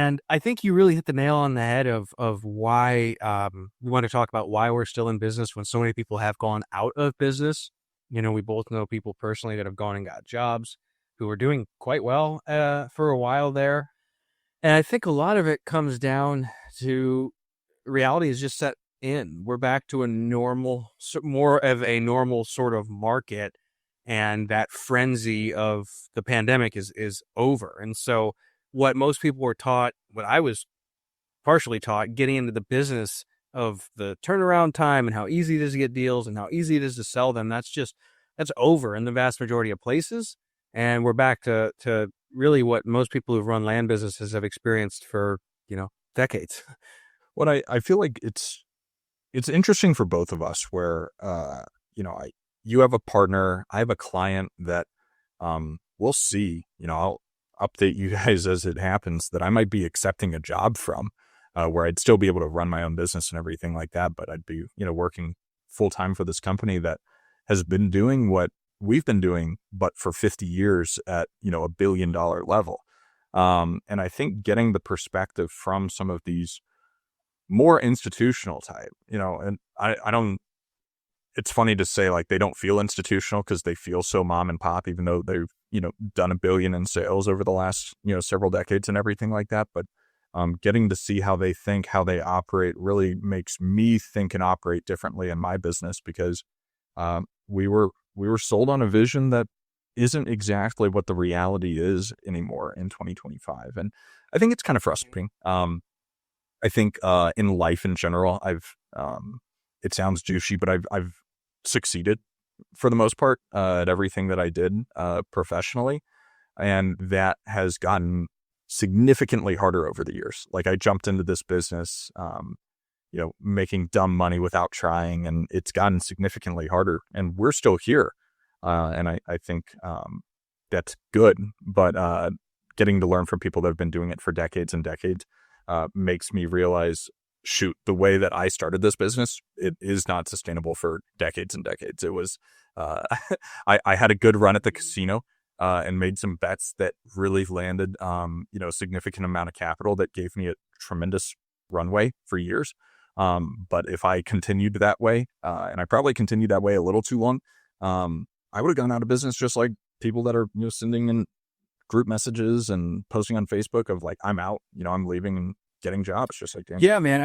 And I think you really hit the nail on the head of why we want to talk about why we're still in business when so many people have gone out of business. We both know people personally that have gone and got jobs who are doing quite well for a while there. And I think a lot of it comes down to reality is just set in. We're back to a normal, more of a normal sort of market, and that frenzy of the pandemic is over. And so, what most people were taught, what I was partially taught, getting into the business of the turnaround time and how easy it is to get deals and how easy it is to sell them, that's over in the vast majority of places. And we're back to really what most people who've run land businesses have experienced for, decades. What I feel like it's interesting for both of us where you have a partner, I have a client that we'll see, I'll update you guys as it happens that I might be accepting a job from where I'd still be able to run my own business and everything like that, but I'd be, working full time for this company that has been doing what we've been doing, but for 50 years at, $1 billion level. And I think getting the perspective from some of these more institutional type, and I don't, it's funny to say like they don't feel institutional because they feel so mom and pop, even though they've, done $1 billion in sales over the last, several decades and everything like that. But getting to see how they think, how they operate really makes me think and operate differently in my business because we were sold on a vision that isn't exactly what the reality is anymore in 2025. And I think it's kind of frustrating. I think in life in general, it sounds douchey, but I've succeeded for the most part at everything that I did professionally. And that has gotten significantly harder over the years. Like I jumped into this business, making dumb money without trying, and it's gotten significantly harder and we're still here. And I think that's good, but getting to learn from people that have been doing it for decades and decades makes me realize, shoot, the way that I started this business, it is not sustainable for decades and decades. It was, I had a good run at the casino and made some bets that really landed, a significant amount of capital that gave me a tremendous runway for years. But if I continued that way, and I probably continued that way a little too long, I would have gone out of business just like people that are, sending in group messages and posting on Facebook of like, I'm out, I'm leaving and getting jobs just like Dan. Yeah, man.